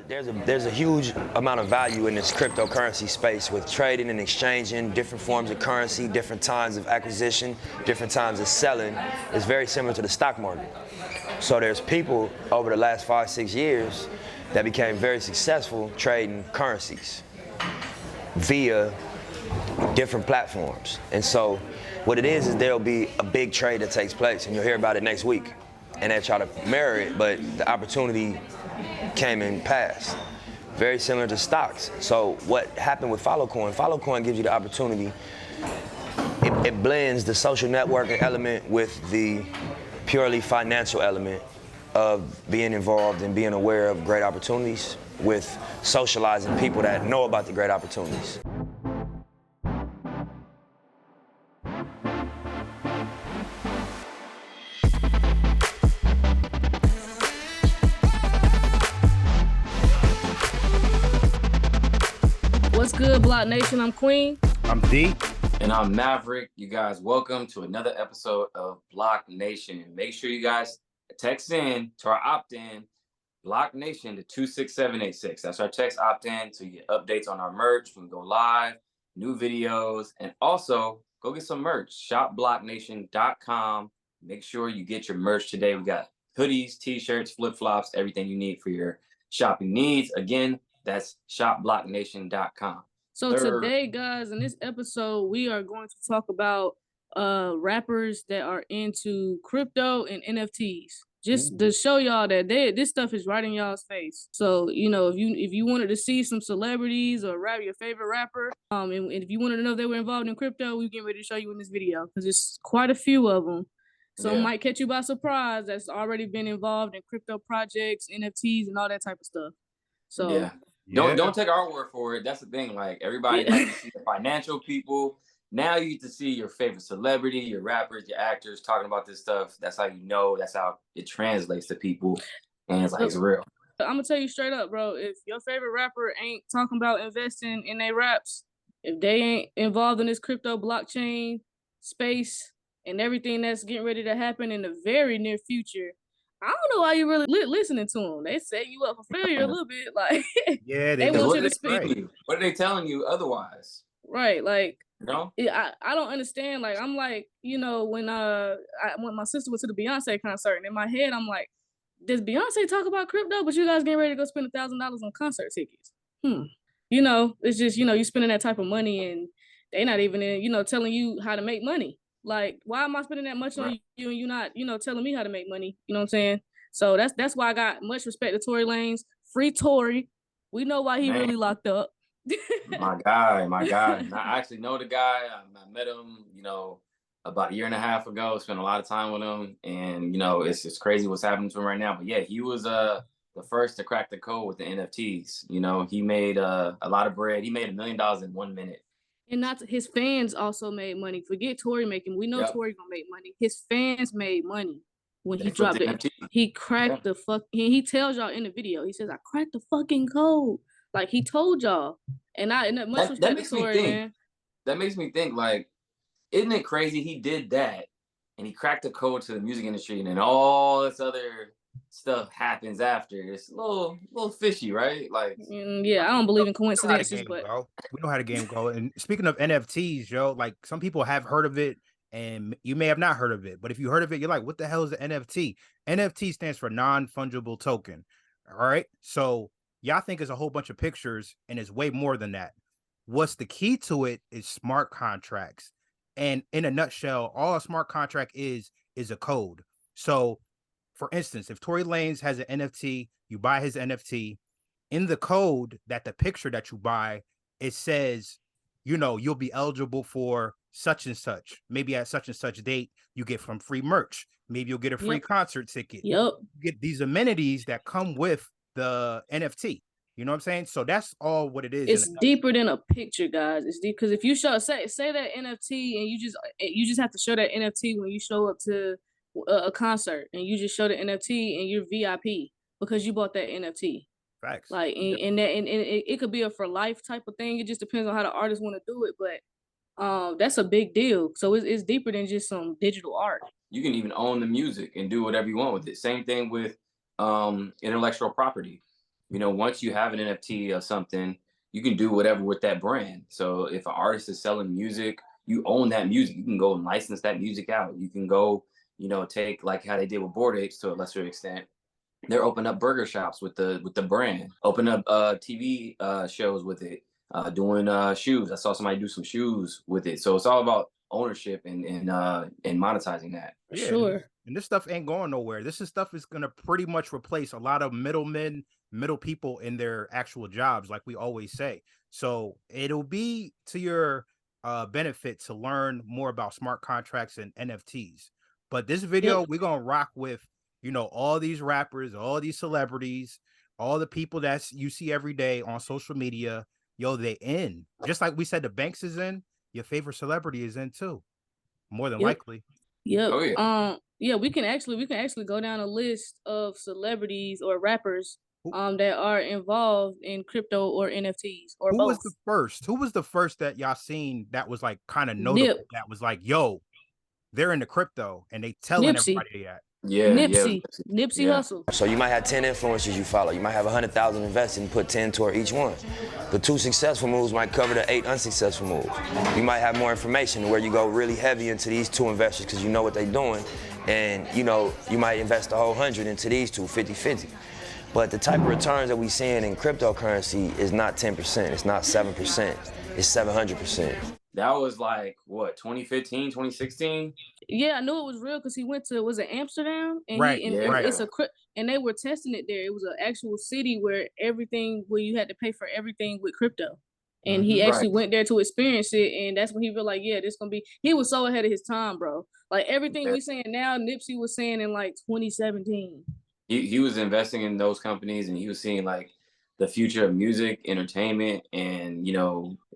There's a huge amount of value in this cryptocurrency space with trading and exchanging different forms of currency, different times of acquisition, different times of selling. It's very similar to the stock market. So there's people over the last 5-6 years that became very successful trading currencies via different platforms. And so what it is there'll be a big trade that takes place, and you'll hear about it next week. And they try to mirror it, but the opportunity came and passed. Very similar to stocks. So what happened with Followcoin? Followcoin gives you the opportunity. It blends the social networking element with the purely financial element of being involved and being aware of great opportunities with socializing people that know about the great opportunities. What's good, BlockNation? I'm Queen. I'm D. And I'm Maverick. You guys, welcome to another episode of BlockNation. Make sure you guys text in to our opt-in, BlockNation, to 26786. That's our text opt-in, so you get updates on our merch. We can go live, new videos, and also go get some merch. ShopBlockNation.com. Make sure you get your merch today. We got hoodies, t-shirts, flip-flops, everything you need for your shopping needs. Again, that's ShopBlockNation.com. So today, guys, in this episode, we are going to talk about rappers that are into crypto and NFTs. Just to show y'all that this stuff is right in y'all's face. So, you know, if you wanted to see some celebrities or your favorite rapper, and if you wanted to know if they were involved in crypto, we're getting ready to show you in this video because it's quite a few of them. Some might catch you by surprise that's already been involved in crypto projects, NFTs, and all that type of stuff. So don't take our word for it. That's the thing. Like, everybody likes to see the financial people. Now you get to see your favorite celebrity, your rappers, your actors talking about this stuff. That's how you know. That's how it translates to people, and it's like it's real. I'm gonna tell you straight up, bro. If your favorite rapper ain't talking about investing in their raps, if they ain't involved in this crypto blockchain space and everything that's getting ready to happen in the very near future, I don't know why you really listening to them. They set you up for failure a little bit. Like, they want what you to speak. What are they telling you otherwise? Right, like, no, I don't understand. Like, I'm like, you know, when my sister went to the Beyonce concert, and in my head, I'm like, does Beyonce talk about crypto? But you guys getting ready to go spend $1,000 on concert tickets? You know, it's just, you know, you spending that type of money, and they not even telling you how to make money. Like, why am I spending that much on you and you not, telling me how to make money? You know what I'm saying? So that's why I got much respect to Tory Lanez. Free Tory. We know why he really locked up. my guy. I actually know the guy. I met him, about a year and a half ago. Spent a lot of time with him, and it's just crazy what's happening to him right now. But yeah, he was the first to crack the code with the NFTs. He made a lot of bread. He made $1 million in 1 minute. And not his fans also made money. Forget Tory making. We know Tory gonna make money. His fans made money when he dropped it. He cracked the fuck. He tells y'all in the video. He says, "I cracked the fucking code." Like, he told y'all. And much respect to Tory, man. That makes me think, like, isn't it crazy he did that and he cracked the code to the music industry, and then all this other stuff happens after? It's a little fishy, right? Like, I don't believe in coincidences, but we know how the game go. And speaking of NFTs, like, some people have heard of it and you may have not heard of it, but if you heard of it, you're like, what the hell is an NFT? NFT stands for non-fungible token. All right. So y'all think it's a whole bunch of pictures, and it's way more than that. What's the key to it is smart contracts. And in a nutshell, all a smart contract is a code. So, for instance, if Tory Lanez has an NFT, you buy his NFT, in the code that the picture that you buy, it says, you'll be eligible for such and such. Maybe at such and such date, you get some free merch. Maybe you'll get a free concert ticket. You get these amenities that come with the NFT. You know what I'm saying? So that's all what it is. It's deeper than a picture, guys. It's deep because if you say that NFT, and you just have to show that NFT when you show up to a concert, and you just show the NFT and you're VIP because you bought that NFT. Facts. Like, and it could be a for life type of thing. It just depends on how the artist want to do it, but that's a big deal. So it's deeper than just some digital art. You can even own the music and do whatever you want with it. Same thing with intellectual property. once you have an NFT of something, you can do whatever with that brand. So if an artist is selling music, you own that music. You can go and license that music out. You can go, take like how they did with Bored Apes to a lesser extent. They're opening up burger shops with the brand, open up TV shows with it, doing shoes. I saw somebody do some shoes with it. So it's all about ownership and monetizing that. Yeah, Sure. and this stuff ain't going nowhere. This is stuff is gonna pretty much replace a lot of middlemen, middle people in their actual jobs, like we always say. So it'll be to your benefit to learn more about smart contracts and NFTs. But this video, we're gonna rock with all these rappers, all these celebrities, all the people that you see every day on social media. Yo, they in. Just like we said, the Banks is in. Your favorite celebrity is in too, more than likely. Yep. Oh, yeah. Yeah, we can actually go down a list of celebrities or rappers that are involved in crypto or NFTs or Who both. was the first? Who was the first that y'all seen that was like kind of Nip. notable? That was like, yo, they're into crypto and they telling Nipsey. everybody that. Yeah, Nipsey yeah. Hussle. So you might have 10 influencers you follow. You might have 100,000 invested and put 10 toward each one. The 2 successful moves might cover the 8 unsuccessful moves. You might have more information where you go really heavy into these 2 investors because you know what they're doing. And you might invest the whole 100 into these 2, 50-50. But the type of returns that we seeing in cryptocurrency is not 10%, it's not 7%, it's 700%. That was like, what, 2015, 2016? Yeah, I knew it was real because he went to, was it Amsterdam? And Right, it's and they were testing it there. It was an actual city where you had to pay for everything with crypto. And he actually went there to experience it, and that's when he realized, yeah, this gonna be. He was so ahead of his time, bro. Like everything we saying now, Nipsey was saying in like 2017. He was investing in those companies, and he was seeing like the future of music, entertainment, and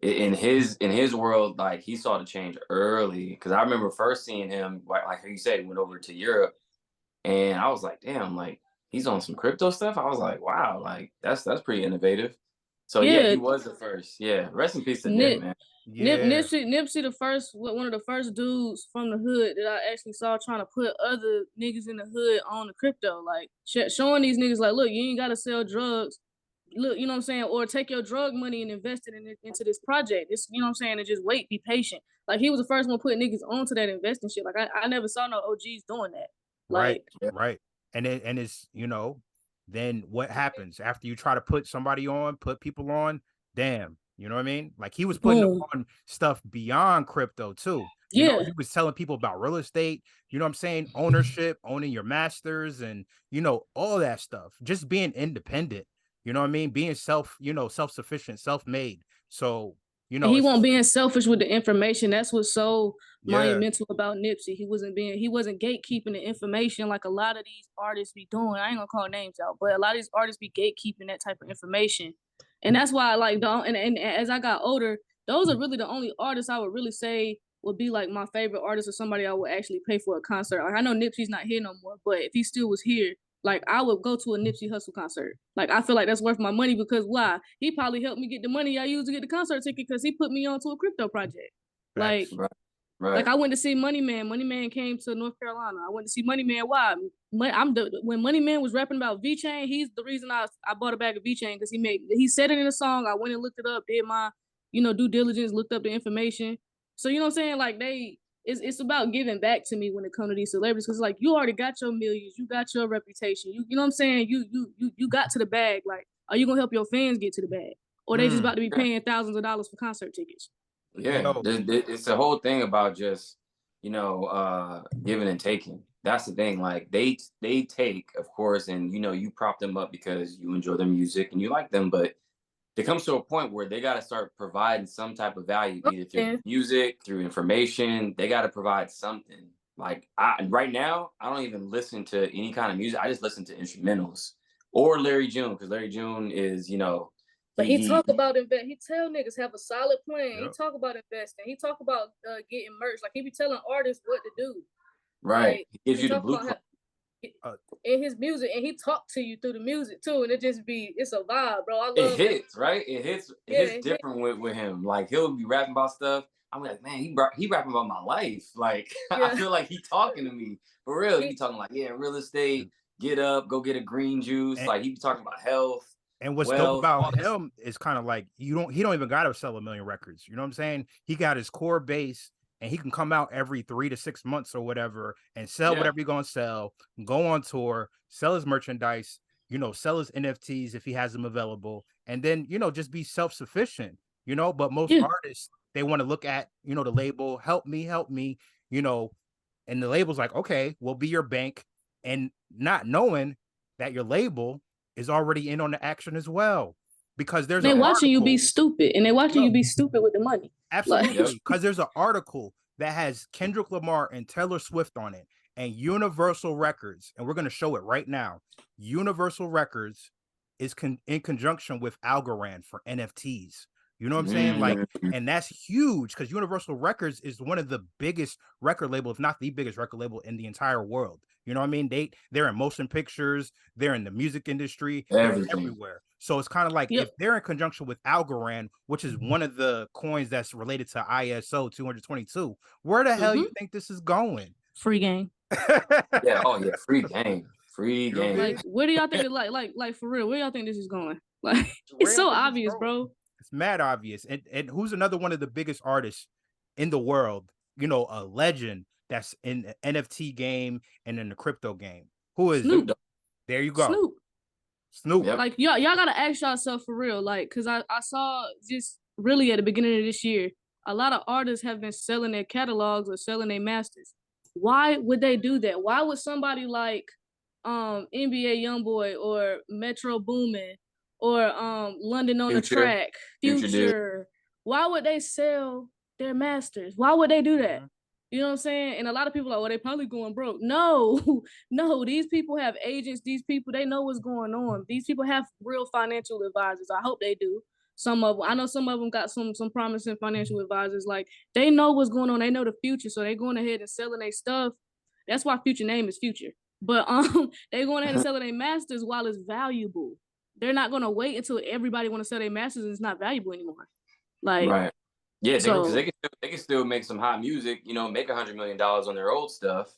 in his world, like he saw the change early. Because I remember first seeing him, like you said, he went over to Europe, and I was like, damn, like he's on some crypto stuff. I was like, wow, like that's pretty innovative. So yeah, he was the first. Yeah, rest in peace to Nip, man. Yeah. Nipsey the first, one of the first dudes from the hood that I actually saw trying to put other niggas in the hood on the crypto, like showing these niggas like, look, you ain't gotta sell drugs. Look, you know what I'm saying? Or take your drug money and invest it into this project. This, you know what I'm saying? And just wait, be patient. Like he was the first one putting niggas onto that investing shit. Like I never saw no OGs doing that. Like, right. And it's, then what happens after you try to put somebody on, put people on? Damn, you know what I mean? Like he was putting on stuff beyond crypto too. He was telling people about real estate, you know what I'm saying? Ownership, owning your masters, and all that stuff. Just being independent. You know what I mean? Being self-sufficient, self-made. So, he won't being selfish with the information. That's what's so monumental Yeah. about Nipsey. He wasn't gatekeeping the information like a lot of these artists be doing. I ain't gonna call names out, but a lot of these artists be gatekeeping that type of information. And that's why I like, and as I got older, those are really the only artists I would really say would be like my favorite artist or somebody I would actually pay for a concert. Like I know Nipsey's not here no more, but if he still was here, like I would go to a Nipsey Hussle concert. Like I feel like that's worth my money because why? He probably helped me get the money I used to get the concert ticket because he put me onto a crypto project. Like, like I went to see Money Man. Money Man came to North Carolina. I went to see Money Man. Why? When Money Man was rapping about V-Chain, he's the reason I bought a bag of V-Chain because he said it in a song. I went and looked it up, did my due diligence, looked up the information. So you know what I'm saying? Like it's about giving back to me when it comes to these celebrities because like you already got your millions, you got your reputation, you know what I'm saying? You got to the bag. Like, are you gonna help your fans get to the bag, or they just about to be paying thousands of dollars for concert tickets? Yeah, it's the whole thing about just giving and taking. That's the thing. Like they take, of course, and you prop them up because you enjoy their music and you like them, but it comes to a point where they got to start providing some type of value, either through music, through information. They got to provide something. Like right now, I don't even listen to any kind of music. I just listen to instrumentals or Larry June because Larry June is, But he talk about invest. He tell niggas have a solid plan. Yep. He talk about investing. He talk about getting merch. Like he be telling artists what to do. Right. Like, he gives you the blueprint. In his music, and he talk to you through the music too, and it's a vibe, bro. I love it. Hits, right? It hits different with him. Like he'll be rapping about stuff. I'm like, man, he rapping about my life. Like I feel like he talking to me for real. He talking like, real estate, get up, go get a green juice. Like he be talking about health. And what's dope about him is kind of like he don't even gotta sell 1 million records. You know what I'm saying? He got his core base and he can come out every 3 to 6 months or whatever and sell whatever you're gonna sell, go on tour, sell his merchandise, sell his NFTs if he has them available, and then just be self-sufficient, but most artists, they want to look at the label, help me, and the label's like, okay, we'll be your bank, and not knowing that your label is already in on the action as well, because they're watching you be stupid, and they're watching you be stupid with the money. Absolutely, because there's an article that has Kendrick Lamar and Taylor Swift on it, and Universal Records, and we're going to show it right now. Universal Records is in conjunction with Algorand for NFTs. You know what I'm saying? Like, and that's huge because Universal Records is one of the biggest record label, if not the biggest record label in the entire world. You know what I mean? They're in motion pictures, they're in the music industry, they're everywhere. So it's kind of like if they're in conjunction with Algorand, which is one of the coins that's related to ISO 222, where the hell you think this is going? Free game. Free game. Free game. Like, where do y'all think like for real? Where y'all think this is going? Like, it's so obvious, bro. It's mad obvious. And who's another one of the biggest artists in the world? A legend that's in the NFT game and in the crypto game. Who is Snoop? There you go. Snoop. Yep. Like y'all gotta ask yourself for real, like, cause I saw just really at the beginning of this year, a lot of artists have been selling their catalogs or selling their masters. Why would they do that? Why would somebody like NBA Youngboy or Metro Boomin or London on the Track, Future, why would they sell their masters? Why would they do that? You know what I'm saying? And a lot of people are like, well, they probably going broke. No, these people have agents. These people, they know what's going on. These people have real financial advisors. I hope they do. I know some of them got some promising financial advisors. Like, they know what's going on. They know the future. So they going ahead and selling their stuff. That's why Future name is Future. But they going ahead and selling their masters while it's valuable. They're not going to wait until everybody want to sell their masters and it's not valuable anymore. Like, right. Yeah, because they can still make some hot music, make $100 million on their old stuff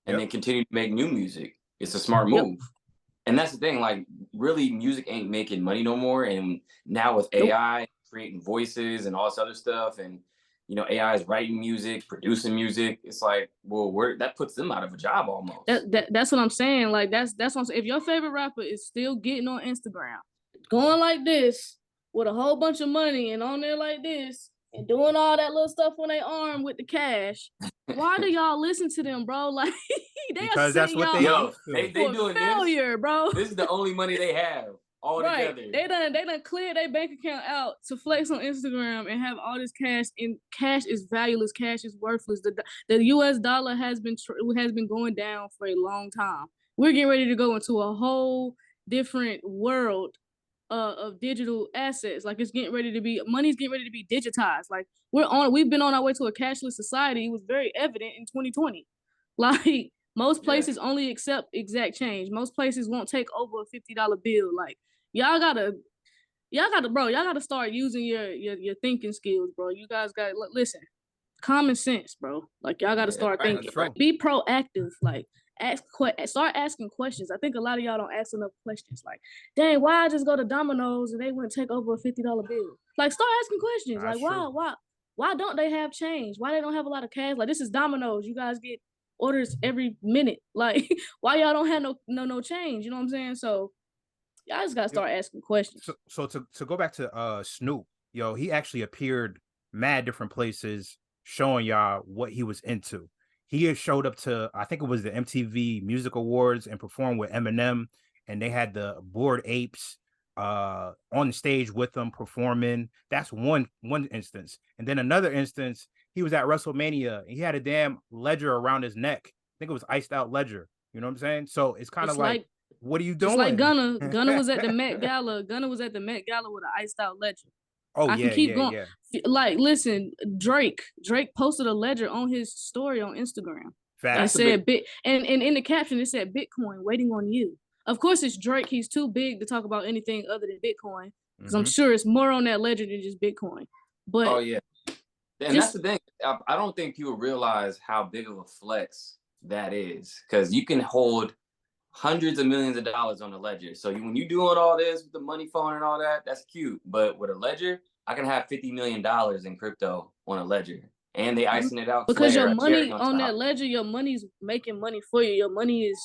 and then continue to make new music. It's a smart move. And that's the thing, like, really music ain't making money no more. And now with AI creating voices and all this other stuff, and AI is writing music, producing music, it's like, well, that puts them out of a job almost. That's what I'm saying. Like, that's what I'm saying. If your favorite rapper is still getting on Instagram, going like this with a whole bunch of money and on there like this, and doing all that little stuff on their arm with the cash, why do y'all listen to them, bro? Like, because that's what they doing failure, this. Bro. This is the only money they have all together. They done cleared their bank account out to flex on Instagram and have all this cash. And cash is valueless. Cash is worthless. The U.S. dollar has been going down for a long time. We're getting ready to go into a whole different world of digital assets. Like, money's getting ready to be digitized. Like, we've been on our way to a cashless society. It was very evident in 2020. Like, most places only accept exact change. Most places won't take over a $50 bill. Like, y'all gotta start using your thinking skills, bro. You guys gotta listen. Common sense, bro. Like, y'all gotta start thinking. Right. Be proactive. Like, start asking questions. I think a lot of y'all don't ask enough questions. Like, dang, why I just go to Domino's and they wouldn't take over a $50 bill? Like, start asking questions. That's like, why don't they have change? Why they don't have a lot of cash? Like, this is Domino's. You guys get orders every minute. Like, why y'all don't have no change? You know what I'm saying? So y'all just gotta start asking questions. So to go back to Snoop, he actually appeared mad different places showing y'all what he was into. He had showed up to, I think it was the MTV Music Awards, and performed with Eminem, and they had the Bored Apes on the stage with them performing. That's one instance. And then another instance, he was at WrestleMania and he had a damn ledger around his neck. I think it was iced out ledger. You know what I'm saying? So it's kind of like, what are you doing? Just like Gunna was at the Met Gala. Gunna was at the Met Gala with an iced out ledger. I can keep going. Yeah. Like, listen, Drake posted a ledger on his story on Instagram. And said and in the caption it said Bitcoin waiting on you. Of course, it's Drake. He's too big to talk about anything other than Bitcoin, because I'm sure it's more on that ledger than just Bitcoin. But and that's the thing. I don't think people realize how big of a flex that is, because you can hold hundreds of millions of dollars on a ledger. So when you doing all this with the money phone and all that, that's cute. But with a ledger, I can have $50 million in crypto on a ledger. And they icing it out. Because your a cherry money on on top. that ledger, your money's making money for you. Your money is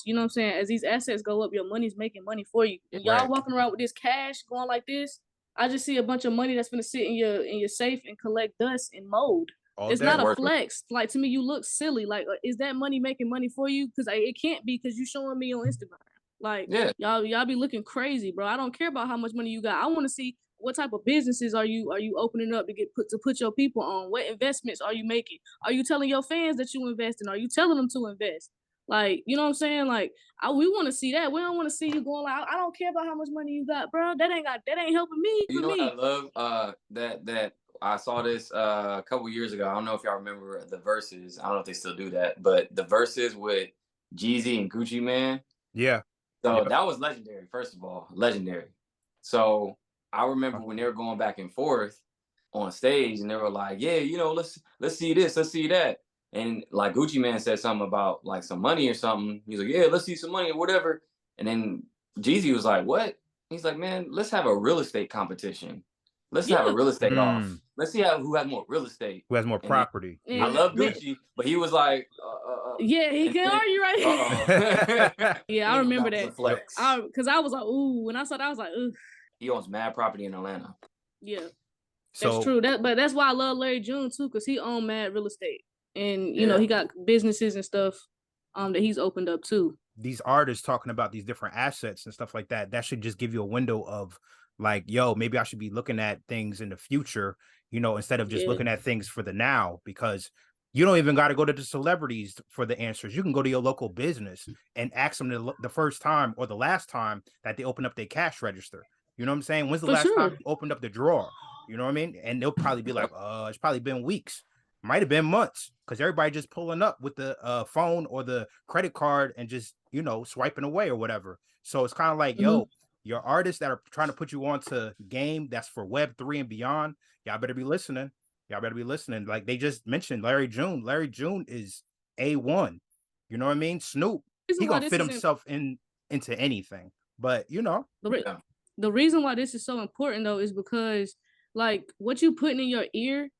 you know what I'm saying? As these assets go up, your money's making money for you. When y'all walking around with this cash going like this, I just see a bunch of money that's gonna sit in your safe and collect dust and mold. It's not a flex. Like, to me, you look silly. Like, is that money making money for you? Because it can't be, because you showing me on Instagram. Like, y'all be looking crazy, bro. I don't care about how much money you got. I want to see what type of businesses are you opening up to put your people on. What investments are you making? Are you telling your fans that you invest in? Are you telling them to invest? Like, you know what I'm saying? Like, we want to see that. We don't want to see you going like, I don't care about how much money you got, bro. That ain't helping me. You know what I love? That I saw this a couple years ago. I don't know if y'all remember the verses. I don't know if they still do that, but the verses with Jeezy and Gucci Man. Yeah. So that was legendary. First of all, legendary. So I remember when they were going back and forth on stage, and they were like, "Yeah, you know, let's see this, let's see that." And like Gucci Man said something about like some money or something. He's like, "Yeah, let's see some money or whatever." And then Jeezy was like, "What?" He's like, "Man, let's have a real estate competition. Let's have a real estate off. Let's see who has more real estate, who has more property." I love Gucci, but he was like, yeah, he can argue, right? Yeah, I remember that. Flex. Because I was like, ooh, when I saw that, I was like, ooh. He owns mad property in Atlanta. Yeah, that's true. But that's why I love Larry June too, because he owned mad real estate, and you know, he got businesses and stuff that he's opened up too. These artists talking about these different assets and stuff like that, that should just give you a window of like, yo, maybe I should be looking at things in the future, you know, instead of just looking at things for the now, because you don't even got to go to the celebrities for the answers. You can go to your local business and ask them the first time or the last time that they open up their cash register. You know what I'm saying? When's the last time you opened up the drawer? You know what I mean? And they'll probably be like, it's probably been weeks. Might have been months, because everybody just pulling up with the phone or the credit card and just, you know, swiping away or whatever. So it's kind of like, yo, your artists that are trying to put you onto game that's for Web3 and beyond, y'all better be listening. Y'all better be listening. Like they just mentioned Larry June. Larry June is A1. You know what I mean? Snoop, he gonna fit himself into anything. But, you know. The reason why this is so important, though, is because, like, what you putting in your ear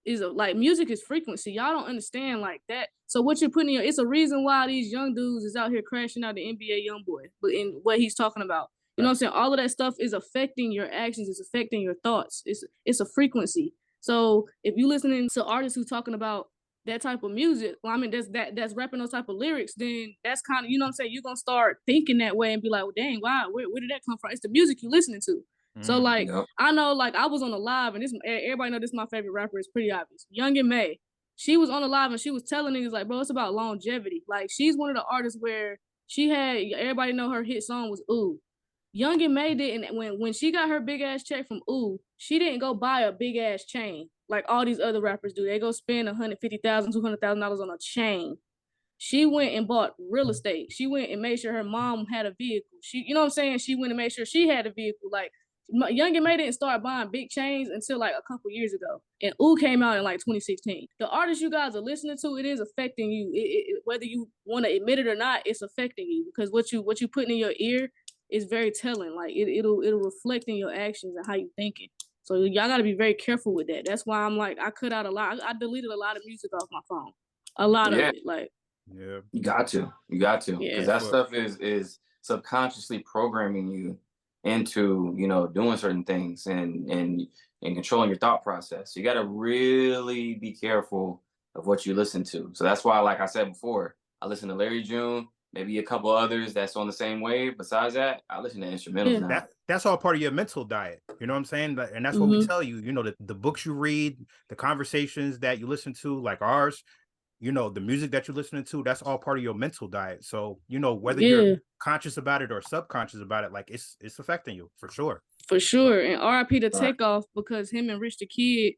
is, like, music is frequency. Y'all don't understand, like, that. So what you're putting in it's a reason why these young dudes is out here crashing out the NBA YoungBoy, but in what he's talking about. You know what I'm saying? All of that stuff is affecting your actions. It's affecting your thoughts. It's a frequency. So if you listening to artists who talking about that type of music, well, I mean, that's rapping those type of lyrics, then that's kind of, you know what I'm saying, you're gonna start thinking that way and be like, well, dang, wow, where did that come from? It's the music you listening to. So like, I know, like, I was on a live, and this, everybody know this is my favorite rapper. It's pretty obvious. Young and May, she was on a live and she was telling niggas like, bro, it's about longevity. Like, she's one of the artists where she had, everybody know her hit song was Ooh. Young and May didn't, when she got her big ass check from Ooh, she didn't go buy a big ass chain like all these other rappers do. They go spend $150,000, $200,000 on a chain. She went and bought real estate. She went and made sure her mom had a vehicle. She, you know what I'm saying? She went and made sure she had a vehicle. Like, Young and May didn't start buying big chains until like a couple years ago. And Ooh came out in like 2016. The artists you guys are listening to, it is affecting you. Whether you want to admit it or not, it's affecting you, because what you putting in your ear is very telling. Like, it'll reflect in your actions and how you thinking. So y'all gotta be very careful with that. That's why I'm like, I cut out a lot. I deleted a lot of music off my phone. A lot of it. Like, you got to, because that stuff is subconsciously programming you into, you know, doing certain things and controlling your thought process. So you got to really be careful of what you listen to. So that's why, like I said before, I listen to Larry June, maybe a couple others that's on the same wave. Besides that, I listen to instrumentals now. That's all part of your mental diet. You know what I'm saying? And that's what we tell you. You know, the books you read, the conversations that you listen to, like ours, you know, the music that you're listening to, that's all part of your mental diet. So, you know, whether you're conscious about it or subconscious about it, like it's affecting you for sure. For sure. And RIP to Takeoff, because him and Rich the Kid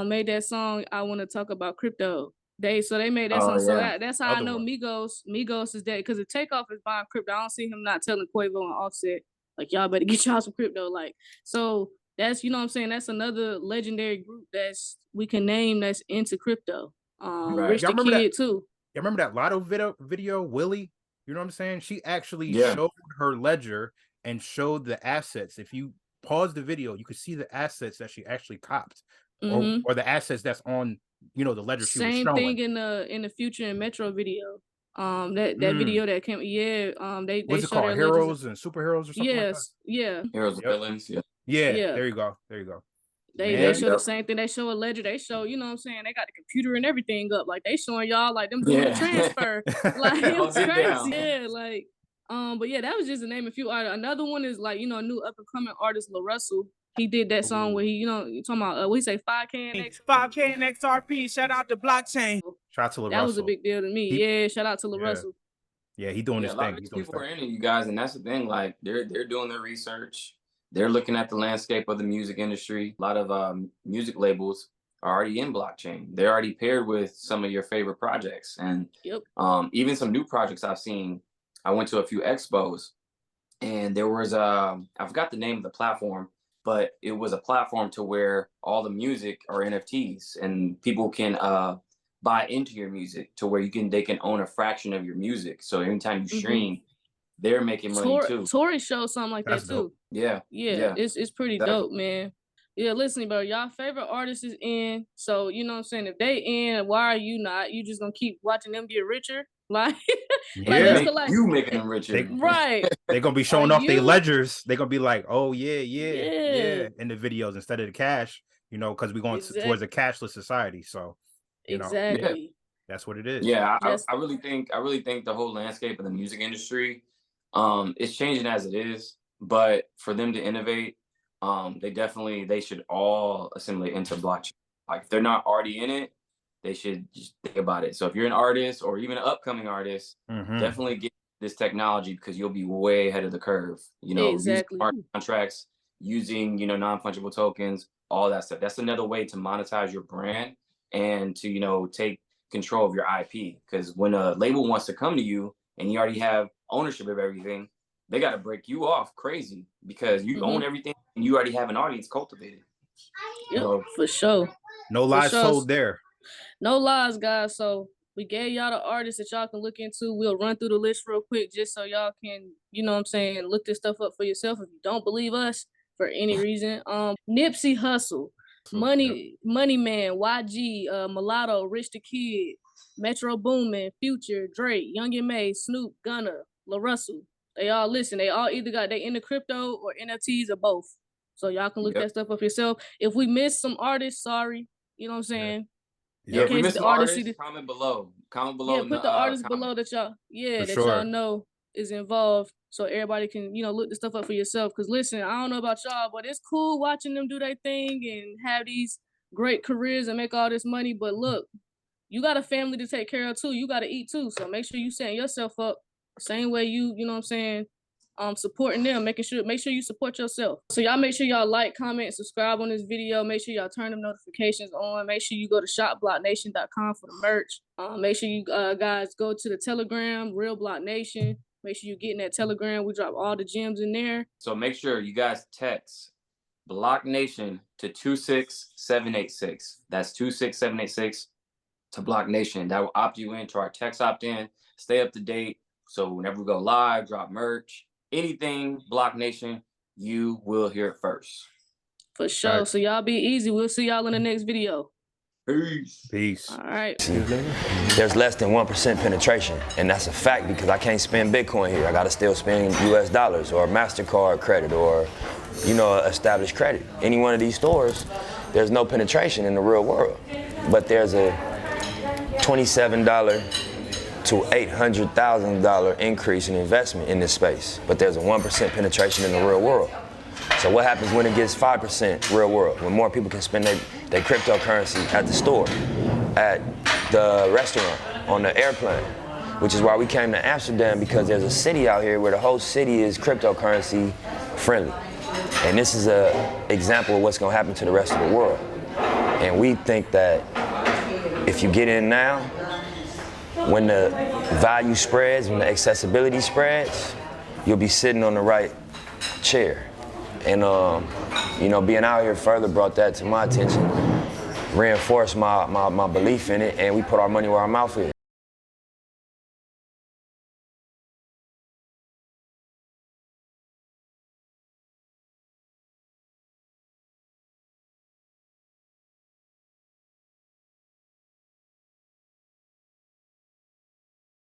made that song, I Want to Talk About Crypto. They made that song. So that's how I know Migos is dead, because if Takeoff is buying crypto, I don't see him not telling Quavo and Offset, like, y'all better get y'all some crypto. Like, so that's, you know what I'm saying, that's another legendary group we can name that's into crypto. Rich the Kid too. You remember that Lotto video, Willie? You know what I'm saying? She actually Yeah. showed her ledger and showed the assets. If you pause the video, you could see the assets that she actually copped, Mm-hmm. or the assets that's on, the ledger she was Same showing. thing in the Future and Metro video. That Mm. video that came, they Was it show their called ledgers. Heroes and Superheroes or something like that? Yes, yeah, Heroes and Yep. villains. Yeah. Yeah, yeah. there you go. There you go. They Man, show the Yep. same thing. They show a ledger. They show, you know what I'm saying? They got the computer and everything up. Like they showing y'all like them doing the Yeah. transfer. Like it Oh, was get crazy. down. Yeah, like but yeah, that was just to name a few artists. Another one is like, a new up and coming artist, La Russell. He did that song where he, you talking about what he say 5K and X. 5K and XRP. Shout out to BlockChain. shout out to La That was a Russell. big deal to me. Yeah, shout out to La Yeah. Russell. Yeah, he doing Yeah, his a lot thing. of He's these doing his people are thing. in it, you guys, and that's the thing. Like they're doing their research. They're looking at the landscape of the music industry. A lot of music labels are already in blockchain. They're already paired with some of your favorite projects, and Yep. even some new projects I've seen. I went to a few expos, and there was I forgot the name of the platform, but it was a platform to where all the music are NFTs, and people can buy into your music to where they can own a fraction of your music. So anytime you stream, they're making money too. Tory showed something like That's that dope. too. Yeah. Yeah, it's pretty Exactly. dope, man. Yeah, listen, bro, y'all favorite artist is in. So, you know what I'm saying? If they in, why are you not? You just gonna keep watching them get richer? Like, Yeah. let's go, like, You making them richer. right. They're gonna be showing Are off their you- ledgers. They're gonna be like, oh yeah, Yeah. in the videos instead of the cash, because we're going towards a cashless society. So, Exactly. that's what it is. Yeah, I That's- really think the whole landscape of the music industry, it's changing as it is. But for them to innovate, they should all assimilate into blockchain. Like if they're not already in it, they should just think about it. So if you're an artist or even an upcoming artist, definitely get this technology because you'll be way ahead of the curve. Exactly. Using smart contracts, using non-fungible tokens, all that stuff. That's another way to monetize your brand and to take control of your IP. Because when a label wants to come to you and you already have ownership of everything, they got to break you off crazy because you own everything and you already have an audience cultivated. Yep, for sure. No lies told there. No lies, guys. So we gave y'all the artists that y'all can look into. We'll run through the list real quick just so y'all can, look this stuff up for yourself if you don't believe us for any reason. Nipsey Hussle, Money Man, YG, Mulatto, Rich the Kid, Metro Boomin, Future, Drake, Young and May, Snoop, Gunna, La Russell. They all listen. They all either got they into crypto or NFTs or both. So y'all can look that stuff up yourself. If we missed some artists, sorry. You know what I'm saying? Yeah, if we missed the the artists artist, comment below. Comment below. Yeah, in put the artists below comments. that y'all, For sure. y'all know is involved, so everybody can, look the stuff up for yourself. Cause listen, I don't know about y'all, but it's cool watching them do their thing and have these great careers and make all this money. But look, you got a family to take care of too. You got to eat too. So make sure you setting yourself up the same way you know what I'm saying, supporting them, make sure you support yourself. So y'all make sure y'all like, comment, subscribe on this video. Make sure y'all turn them notifications on. Make sure you go to shopblocknation.com for the merch. Make sure you guys go to the Telegram, Real Block Nation. Make sure you get in that Telegram. We drop all the gems in there. So make sure you guys text BlockNation to 26786. That's 26786 to BlockNation. That will opt you into our text opt-in. Stay up to date. So whenever we go live, drop merch, anything BlockNation, you will hear it first. For sure. Right. So y'all be easy. We'll see y'all in the next video. Peace. All right. There's less than 1% penetration, and that's a fact because I can't spend Bitcoin here. I gotta still spend US dollars or MasterCard credit or, established credit. Any one of these stores, there's no penetration in the real world. But there's a $27 to $800,000 increase in investment in this space. But there's a 1% penetration in the real world. So what happens when it gets 5% real world? When more people can spend their cryptocurrency at the store, at the restaurant, on the airplane, which is why we came to Amsterdam, because there's a city out here where the whole city is cryptocurrency friendly. And this is an example of what's gonna happen to the rest of the world. And we think that if you get in now, when the value spreads, when the accessibility spreads, you'll be sitting on the right chair. And being out here further brought that to my attention, reinforced my belief in it, and we put our money where our mouth is.